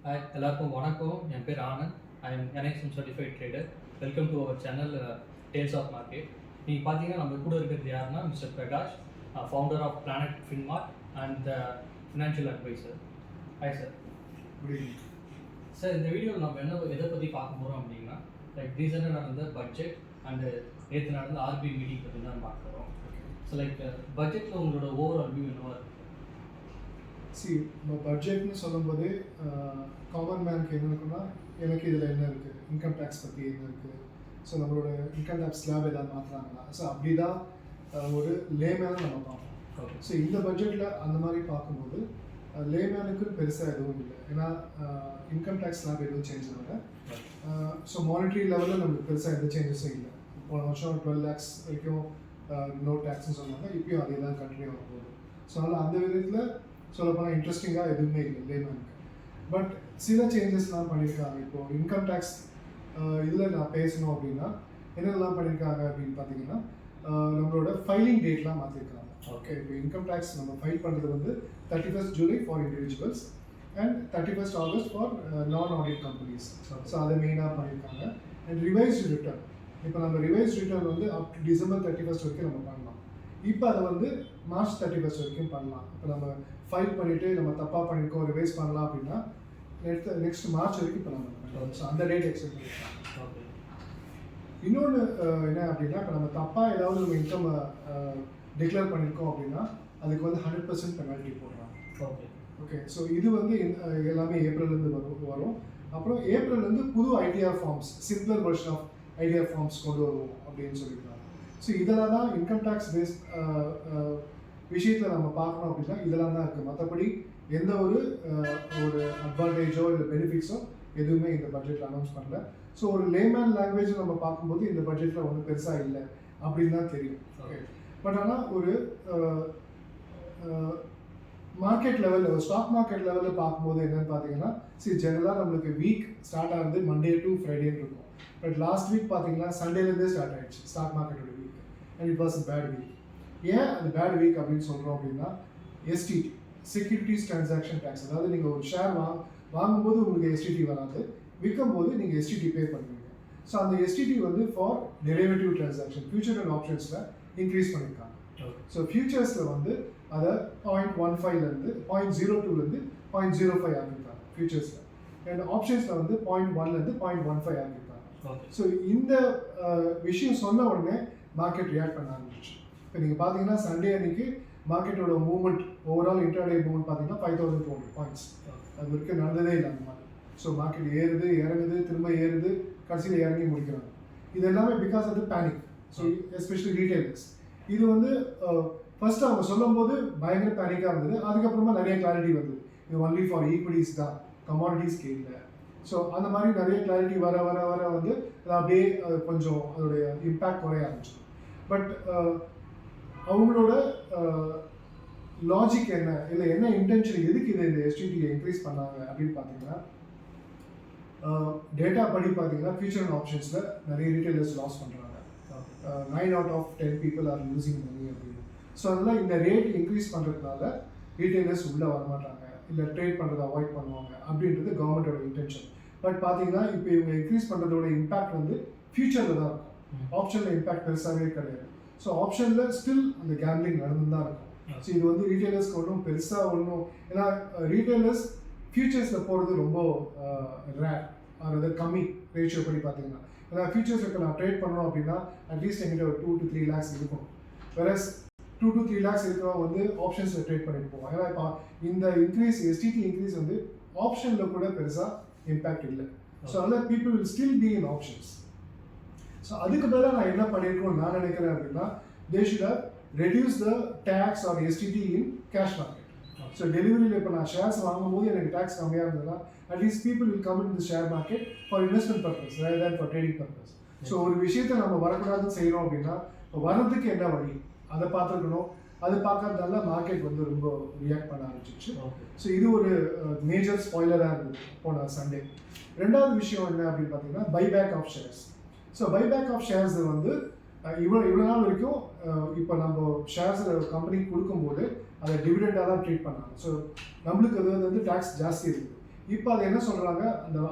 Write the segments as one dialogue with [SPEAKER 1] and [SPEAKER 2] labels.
[SPEAKER 1] எல்லாருக்கும் வணக்கம். என் பேர் Anand. I am NISM certified trader. Welcome to our channel Tales of Market. நீங்கள் பார்த்தீங்கன்னா நம்ம கூட இருக்கிறது யாருன்னா mister Prakash, founder of Planet Finmart and financial advisor. Hi sir.
[SPEAKER 2] Good evening
[SPEAKER 1] sir. இந்த வீடியோவில் நம்ம எதை பற்றி பார்க்க போகிறோம் அப்படின்னா, லைக் ரீசெண்டாக நடந்த பட்ஜெட் அண்டு நேற்று நடந்த RBI மீட்டிங் பற்றி தான் பார்க்க போகிறோம். ஸோ லைக் பட்ஜெட்டில் உங்களோட ஓவரால் வியூ என்னவா இருக்குது?
[SPEAKER 2] நம்ம பட்ஜெட்னு சொல்லும்போது காமன் மேனுக்கு என்ன இருக்குன்னா, எனக்கு இதில் என்ன இருக்குது, இன்கம் டேக்ஸ் பற்றி என்ன இருக்குது, ஸோ நம்மளோட இன்கம் டேக்ஸ் ஸ்லாப் ஏதாவது மாற்றுறாங்களா, ஸோ அப்படி தான் ஒரு லேமேனாக நம்ம பார்ப்போம். ஸோ இந்த பட்ஜெட்டில் அந்த மாதிரி பார்க்கும்போது லேமேனுக்கு பெருசாக எதுவும் இல்லை. ஏன்னா இன்கம் டேக்ஸ் ஸ்லாப் எதுவும் சேஞ்ச் ஆகலை. ஸோ மானிட்டரி லெவலில் நம்மளுக்கு பெருசாக எந்த சேஞ்சஸும் இல்லை. போன வருஷம் 12 lakhs வரைக்கும் நோ டேக்ஸ்ன்னு சொன்னாங்க, இப்பயும் அதே தான் கண்டினியூ ஆக போகுது. ஸோ அதனால் அந்த விதத்தில் சொல்லப்போனால் இன்ட்ரெஸ்டிங்காக எதுவுமே இல்லை லேமேனுக்கு. பட் சில சேஞ்சஸ்லாம் பண்ணியிருக்காங்க. இப்போது இன்கம் டேக்ஸ் இதில் நான் பேசணும் அப்படின்னா என்னெல்லாம் பண்ணியிருக்காங்க அப்படின்னு பார்த்தீங்கன்னா, நம்மளோட ஃபைலிங் டேட்லாம் மாற்றிருக்காங்க. ஓகே, இப்போ இன்கம் டேக்ஸ் நம்ம ஃபைல் பண்ணுறது வந்து 31st July for individuals and 31st August for நான் ஆடிட் கம்பெனிஸ். ஸோ அதை மெயினாக பண்ணியிருக்காங்க. அண்ட் ரிவைஸ்டு ரிட்டர்ன், இப்போ நம்ம ரிவைஸ்டு ரிட்டர்ன் வந்து அப் டு December 31st வரைக்கும் நம்ம பண்ணலாம். இப்போ அதை வந்து March 31st வரைக்கும் பண்ணலாம். இப்போ நம்ம ஃபைல் பண்ணிவிட்டு நம்ம தப்பாக பண்ணியிருக்கோம், ரிவைஸ் பண்ணலாம் அப்படின்னா நெக்ஸ்ட் மார்ச் வரைக்கும் இப்போ நம்ம பண்ணலாம். ஸோ அந்த டேட் எக்ஸ்டெண்ட் பண்ணியிருக்காங்க. இன்னொன்று என்ன அப்படின்னா, இப்போ நம்ம தப்பாக ஏதாவது நம்ம இன்கம் டிக்ளேர் பண்ணியிருக்கோம் அப்படின்னா அதுக்கு வந்து 100% பெனால்ட்டி போடுறாங்க. ஓகே, ஸோ இது வந்து எல்லாமே ஏப்ரல்லேருந்து வரும். அப்புறம் ஏப்ரல்லேருந்து புது ITR forms, simpler version of ITR forms கொண்டு வருவோம் அப்படின்னு சொல்லியிருக்காங்க. ஸோ இதெல்லாம் தான் இன்கம் டேக்ஸ் பேஸ்ட் விஷயத்தில் நம்ம பார்க்கணும் அப்படின்னா இதெல்லாம் தான் இருக்குது. மற்றபடி எந்த ஒரு அட்வான்டேஜோ இல்லை பெனிஃபிட்ஸோ எதுவுமே இந்த பட்ஜெட்டில் அனௌன்ஸ் பண்ணல. ஸோ ஒரு லேமேன் லாங்குவேஜ் நம்ம பார்க்கும்போது இந்த பட்ஜெட்டில் ஒன்றும் பெருசாக இல்லை அப்படின்னு தான் தெரியும். ஓகே, பட் ஆனால் ஒரு மார்க்கெட் லெவலில், ஸ்டாக் மார்க்கெட் லெவலில் பார்க்கும்போது என்னென்னு பார்த்தீங்கன்னா, ஜெனரலாக நம்மளுக்கு வீக் ஸ்டார்ட் ஆகுது மண்டே டு ஃப்ரைடேன்னு இருக்கும். பட் லாஸ்ட் வீக் பார்த்தீங்கன்னா சண்டேலேருந்தே ஸ்டார்ட் ஆகிடுச்சு ஸ்டாக் மார்க்கெட்டோட week. And it was a bad week. ஏன் அந்த பேட் வீக் அப்படின்னு சொல்கிறோம் அப்படின்னா, STT, செக்யூரிட்டிஸ் டிரான்சாக்ஷன் டேக்ஸ், அதாவது நீங்கள் ஒரு ஷேர் வாங்கும்போது உங்களுக்கு STT வராது, விற்கும்போது நீங்கள் STT பே பண்ணுவீங்க. ஸோ அந்த STT வந்து for derivative transaction, future and ஆப்ஷன்ஸில் இன்க்ரீஸ் பண்ணியிருக்காங்க. ஸோ ஃபியூச்சர்ஸில் வந்து அதை 0.15லேருந்து 0.02லேருந்து 0.05 ஆகிருக்காங்க ஃபியூச்சர்ஸில். அண்ட் ஆப்ஷன்ஸில் வந்து 0.1லேருந்து 0.15 ஆகிருக்காங்க. ஸோ இந்த விஷயம் சொன்ன உடனே மார்க்கெட் ரியாக்ட் பண்ண ஆரம்பிச்சு. இப்போ நீங்கள் பார்த்தீங்கன்னா சண்டே அன்னைக்கு மார்க்கெட்டோட மூவ்மெண்ட், ஓவரால் இன்டர்டே மூவ்மெண்ட் பார்த்தீங்கன்னா 5200 பாயிண்ட்ஸ். அது வரைக்கும் நடந்ததே இல்லை அந்த மாதிரி. ஸோ மார்க்கெட் ஏறுது, இறங்குது, திரும்ப ஏறுது, கடைசியில் இறங்கி முடிக்கிறாங்க. இது எல்லாமே because of the panic. So especially retailers. இது வந்து ஃபர்ஸ்ட் அவங்க சொல்லும் போது பயங்கர பேனிக்காக இருந்தது. அதுக்கப்புறமா நிறைய கிளாரிட்டி வந்தது, இது ஒன்லி ஃபார் ஈக்விட்டிஸ் தான், கமாடிட்டிஸ்க்கு இல்லை. ஸோ அந்த மாதிரி நிறைய கிளாரிட்டி வர வர வர வந்து அது அப்படியே கொஞ்சம் அதோடைய இம்பேக்ட் குறைய ஆரம்பிச்சு. பட் அவங்களோட லாஜிக் என்ன, இல்லை என்ன இன்டென்ஷன், எதுக்கு இதை இந்த STTயை இன்க்ரீஸ் பண்ணாங்க அப்படின்னு பார்த்தீங்கன்னா, டேட்டா படி பார்த்தீங்கன்னா ஃபியூச்சர் அண்ட் ஆப்ஷன்ஸில் நிறைய ரீட்டைலர்ஸ் லாஸ் பண்ணுறாங்க. 9 out of 10 people are losing money அப்படின்னு. ஸோ அதனால் இந்த ரேட் இன்க்ரீஸ் பண்ணுறதுனால ரீட்டைலர்ஸ் உள்ளே வரமாட்டாங்க, இல்லை ட்ரேட் பண்ணுறதை அவாய்ட் பண்ணுவாங்க அப்படின்றது கவர்மெண்ட்டோட இன்டென்ஷன். பட் பார்த்தீங்கன்னா இப்போ இவங்க இன்க்ரீஸ் பண்ணுறதோட இம்பாக்ட் வந்து ஃபியூச்சரில் தான் இருக்கும். ஆப்ஷனில் இம்பாக்ட் பெருசாகவே கிடையாது. ஸோ ஆப்ஷனில் ஸ்டில் அந்த கேம்லிங் நடந்து தான் இருக்கும். ஸோ இது வந்து ரீட்டைலர்ஸ்க்கு ஒன்றும் பெருசாக ஒன்றும், ஏன்னா ரீட்டைலர்ஸ் ஃபியூச்சர்ஸில் போகிறது ரொம்ப ரேர், அது கம்மி ரேஷியோ படி பார்த்தீங்கன்னா. ஏன்னா ஃபியூச்சர்ஸுக்கு நான் ட்ரேட் பண்ணணும் அப்படின்னா அட்லீஸ்ட் எங்கிட்ட ஒரு 2 to 3 lakhs இருக்கும். வேறஸ் 2 to 3 lakhs இருக்கிறவங்க வந்து ஆப்ஷன்ஸில் ட்ரேட் பண்ணிட்டு போவாங்க. ஏன்னா இப்போ இந்த இன்க்ரீஸ், STT இன்க்ரீஸ் வந்து ஆப்ஷனில் கூட பெருசாக இம்பேக்ட் இல்லை. ஸோ அதனால் people will still be in options. So அதுக்கு மேலே நான் என்ன பண்ணியிருக்கோன்னு நான் நினைக்கிறேன் அப்படின்னா, they should have reduce the tax or STT in cash market. So டெலிவரியில் இப்போ நான் ஷேர்ஸ் வாங்கும்போது எனக்கு டேக்ஸ் கம்மியாக இருந்ததுன்னா at least people will come in the share market for investment purpose rather than for trading purpose. So ஒரு விஷயத்தை நம்ம வரக்கூடாதுன்னு செய்கிறோம் அப்படின்னா இப்போ வர்றதுக்கு என்ன வழி அதை பார்த்துருக்கணும். அது பார்க்கறதால மார்க்கெட் வந்து ரொம்ப ரியாக்ட் பண்ண ஆரம்பிச்சிச்சு. ஸோ இது ஒரு மேஜர் ஸ்பாய்லராக இருந்தது போன சண்டே. ரெண்டாவது விஷயம் என்ன அப்படின்னு பார்த்தீங்கன்னா, buyback of shares. So buyback of shares வந்து இவ்வளோ நாள் வரைக்கும் இப்போ நம்ம ஷேர்ஸ் கம்பெனிக்கு கொடுக்கும்போது அதை டிவிடெண்டாக தான் ட்ரீட் பண்ணாங்க. ஸோ நம்மளுக்கு அது வந்து டேக்ஸ் ஜாஸ்தி இருக்குது. இப்போ அது என்ன சொல்கிறாங்க,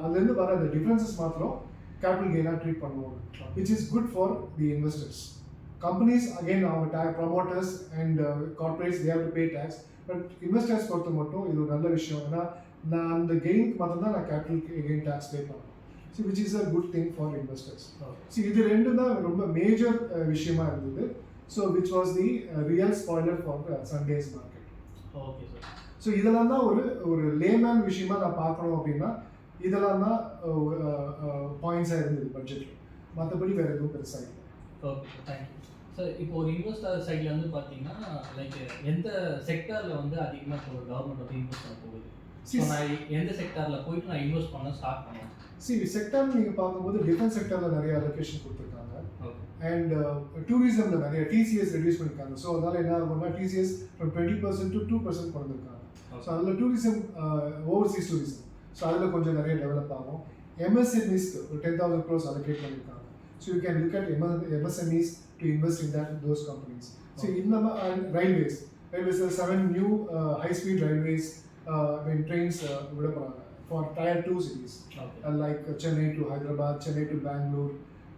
[SPEAKER 2] அதுலேருந்து வர அந்த டிஃப்ரென்சஸ் மாத்திரம் கேபிட்டல் கெயினாக ட்ரீட் பண்ணுவோம், which is good for the investors. Companies again அவங்க promoters and corporates they have to pay tax. But investors பொறுத்த மட்டும் இது ஒரு நல்ல விஷயம். ஏன்னா நான் அந்த கெயினுக்கு மட்டும்தான் நான் கேபிட்டல் கெயின் டேக்ஸ் பே பண்ணுவேன். So which is a good thing for investors. So இது ரெண்டு தான் ரொம்ப மேஜர் விஷயமா இருந்தது. So which was the real spoiler for Sundays market.
[SPEAKER 1] Okay sir.
[SPEAKER 2] So இதெல்லாம் தான் ஒரு லேமேன் விஷயமா நான் பார்க்கணும் அப்படின்னா இதெல்லாம் தான் பாயிண்ட்ஸாக இருந்தது பட்ஜெட்டில். மற்றபடி வேறு எதுவும் பெருசாக இல்லை.
[SPEAKER 1] Okay sir, thank you sir. இப்போ ஒரு இன்வெஸ்டர் சைடில் வந்து பார்த்தீங்கன்னா லைக் எந்த செக்டாரில் வந்து அதிகமாக இப்போ கவர்மெண்ட் வந்து இன்வெஸ்ட் பண்ண போகுது? ஸோ நான் எந்த செக்டாரில் போயிட்டு நான் இன்வெஸ்ட் பண்ண ஸ்டார்ட் பண்ணுவேன்?
[SPEAKER 2] செக்டார் நீங்கள் பார்க்கும்போது டிஃபென்ஸ் செக்டரில் நிறைய அலோகேஷன் கொடுத்துருக்காங்க. அண்ட் டூரிசமில் நிறைய டிசிஎஸ் ரெடியூஸ் பண்ணியிருக்காங்க. ஸோ அதனால் என்ன ஆகும்னா டிசிஎஸ் ஃப்ரம் 20% to 2% குறைஞ்சிருக்காங்க. ஸோ அதில் டூரிசம், ஓவர்சீஸ் டூரிசம், ஸோ அதில் கொஞ்சம் நிறைய டெவலப் ஆகும். எம்எஸ்எம்இஸ்க்கு ஒரு 10,000 crores allocate பண்ணியிருக்காங்க. So you can look at MSMEs to invest in those companies. So இந்த railways 7 new high speed railways trains விட போகிறாங்க for Tier 2 cities like Chennai to Hyderabad, Chennai to Bangalore,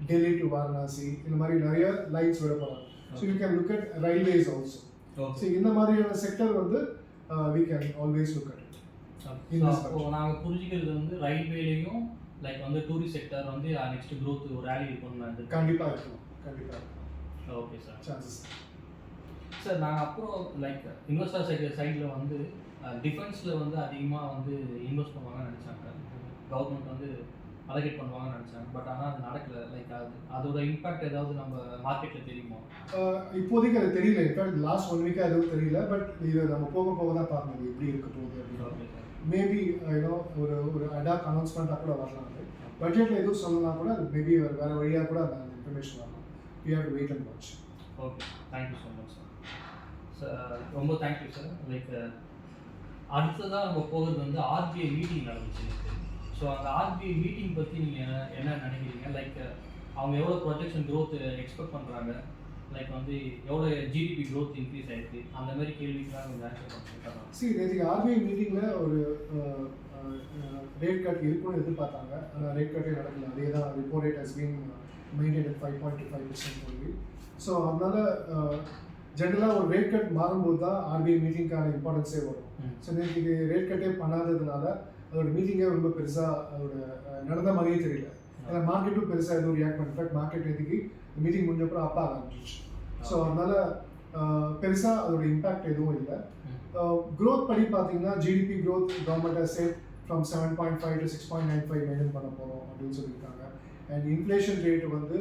[SPEAKER 2] Delhi to Varanasi. இந்த மாதிரி நிறைய lines விட போகிறாங்க. So you can look at railways also. So இந்த மாதிரியான செக்டர் வந்து we can always look at it.
[SPEAKER 1] இப்போ நாங்கள் புரிஞ்சுக்கிறது வந்து ரயில்வேலையும் லைக் வந்து டூரிஸ்ட் செக்டர் வந்து நெக்ஸ்ட் growth ஒரு ரேலி இருக்கும்னு
[SPEAKER 2] கண்டிப்பாக இருக்கும்.
[SPEAKER 1] Okay sir.
[SPEAKER 2] சான்சஸ்
[SPEAKER 1] சார் நாங்கள் அப்புறம் லைக் இன்வெஸ்டர் சைடில் வந்து டிஃபென்ஸில் வந்து அதிகமாக வந்து இன்வெஸ்ட் பண்ணுவாங்கன்னு நினச்சாங்க. கவர்மெண்ட் வந்து அலோகேட் பண்ணுவாங்கன்னு நினச்சாங்க. பட் ஆனால் அது நடக்கல. லைக் அதோட இம்பாக்ட் ஏதாவது நம்ம மார்க்கெட்டில் தெரியுமா?
[SPEAKER 2] இப்போதைக்கு அது தெரியல. இன்ஃபேக்ட் லாஸ்ட் 1 வீக்காக எதுவும் தெரியல. பட் இது நம்ம போக போக தான் பார்க்கணும் எப்படி இருக்க போகுது அப்படின்னு. மேபி ஒரு அடாக் அனௌன்ஸ்மெண்ட்டாக கூட வரலாம். பட்ஜெட்டில் எதுவும் சொல்லலாம் கூட, அது மேபி வேறு வழியாக கூட அந்த இன்ஃபர்மேஷன் வரலாம். We have to wait and watch.
[SPEAKER 1] Okay, thank you so much sir. Sir ரொம்ப தேங்க்யூ சார். லைக் அடுத்ததாக நம்ம போகிறது வந்து ஆர்பிஐ மீட்டிங் நடந்துச்சு. ஸோ அந்த ஆர்பிஐ மீட்டிங் பற்றி நீங்கள் என்ன நினைக்கிறீங்க? லைக் அவங்க எவ்வளோ ப்ரொஜெக்ஷன் க்ரோத் எக்ஸ்பெக்ட் பண்ணுறாங்க? லைக் வந்து எவ்வளோ ஜிடிபி க்ரோத் இன்க்ரீஸ் ஆகிருக்கு? அந்த மாதிரி கேள்விக்கெலாம் கொஞ்சம் ஆன்சர் பண்ணுறாங்க.
[SPEAKER 2] நேற்று ஆர்பிஐ மீட்டிங்கில் ஒரு ரேட் கட் இருக்குன்னு எதிர்பார்த்தாங்க. ஆனால் ரேட் கட்டே நடக்கல. அதே தான் repo rate has been maintain at 5.25% only. So அதனால் ஜென்ரலாக ஒரு ரேட் கட் மாறும்போது தான் ஆர்பிஐ மீட்டிங்கான இம்பார்ட்டன்ஸே வரும். ஸோ நேற்று ரேட் கட்டே பண்ணாததுனால அதோட மீட்டிங்கே ரொம்ப பெருசாக அதோட நடந்த மாதிரியே தெரியல. ஏன்னா மார்க்கெட்டும் பெருசாக எதுவும் ரியாக்ட் பண்ண. இன்ஃபேக்ட் மார்க்கெட் நேற்றுக்கு மீட்டிங் முடிஞ்சப்பறம் அப்பா ஆரம்பிச்சிச்சு. ஸோ அதனால் பெருசாக அதோட இம்பேக்ட் எதுவும் இல்லை. க்ரோத் படி பார்த்தீங்கன்னா GDP growth government has set from 7.5 to 6.95 maintain பண்ண போகிறோம் அப்படின்னு சொல்லியிருக்காங்க. அண்ட் இன்ஃப்ளேஷன் ரேட் வந்து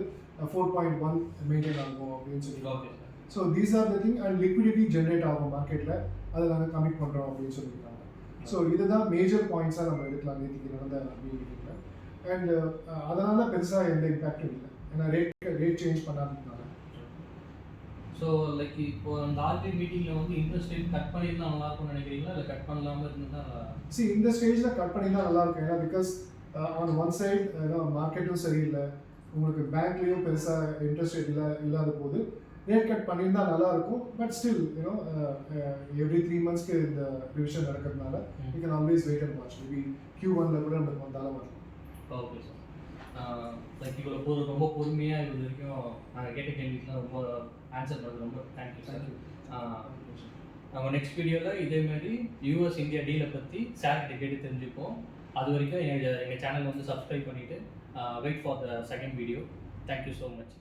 [SPEAKER 2] 4.1 மெயின்டைன் ஆகும் அப்படின்னு சொல்லியிருக்காங்க. So these are the thing. And liquidity generate ஆகும் மார்க்கெட்டில், அதை நாங்கள் கமிட் பண்ணுறோம் அப்படின்னு சொல்லியிருக்காங்க. ஸோ இதுதான் மேஜர் பாயிண்ட்ஸாக நம்ம எடுக்கலாம் நேற்றுக்கு நடந்த மீட்டிங்கில். அண்ட் அதனால் பெருசாக எந்த இம்பேக்டும் இல்லை. ஏன்னா ரேட் சேஞ்ச் பண்ணாததுனால.
[SPEAKER 1] ஸோ லைக் இப்போ அந்த ஆர்பிஐ மீட்டிங்கில் வந்து இன்ட்ரெஸ்ட் ரேட் கட் பண்ணியிருந்தால் நல்லாயிருக்கும்னு நினைக்கிறீங்களா, இல்லை கட் பண்ணலாமல் இருந்தால்?
[SPEAKER 2] இந்த ஸ்டேஜில் கட் பண்ணியிருந்தால் நல்லாயிருக்கும். ஏன்னா பிகாஸ் ஆன் ஒன் சைட் மார்க்கெட்டும் சரியில்லை, உங்களுக்கு பேங்க்லேயும் பெருசாக இன்ட்ரெஸ்ட் ரேட் இல்லாத போது ரேட் கட் பண்ணியிருந்தால் நல்லாயிருக்கும். பட் ஸ்டில் எவ்ரி 3 monthsக்கு இந்த ரிவிஷன் நடக்கிறதுனால you can always wait and watch. Maybe Q1 கூட நமக்கு வந்தாலும் வரலாம்.
[SPEAKER 1] Okay sir. லைக் இவ்வளோ ரொம்ப பொறுமையாக இது வரைக்கும் நாங்கள் கேட்ட கேள்விக்கெலாம் ரொம்ப ஆன்சர் பண்ணுறது ரொம்ப தேங்க்யூ சார். நம்ம நெக்ஸ்ட் வீடியோவில் இதேமாரி யூஎஸ் இந்தியா டீலை பற்றி சார்கிட்ட கேட்டு தெரிஞ்சுப்போம். அது வரைக்கும் எங்கள் சேனல் வந்து சப்ஸ்கிரைப் பண்ணிவிட்டு wait for the second video. Thank you so much.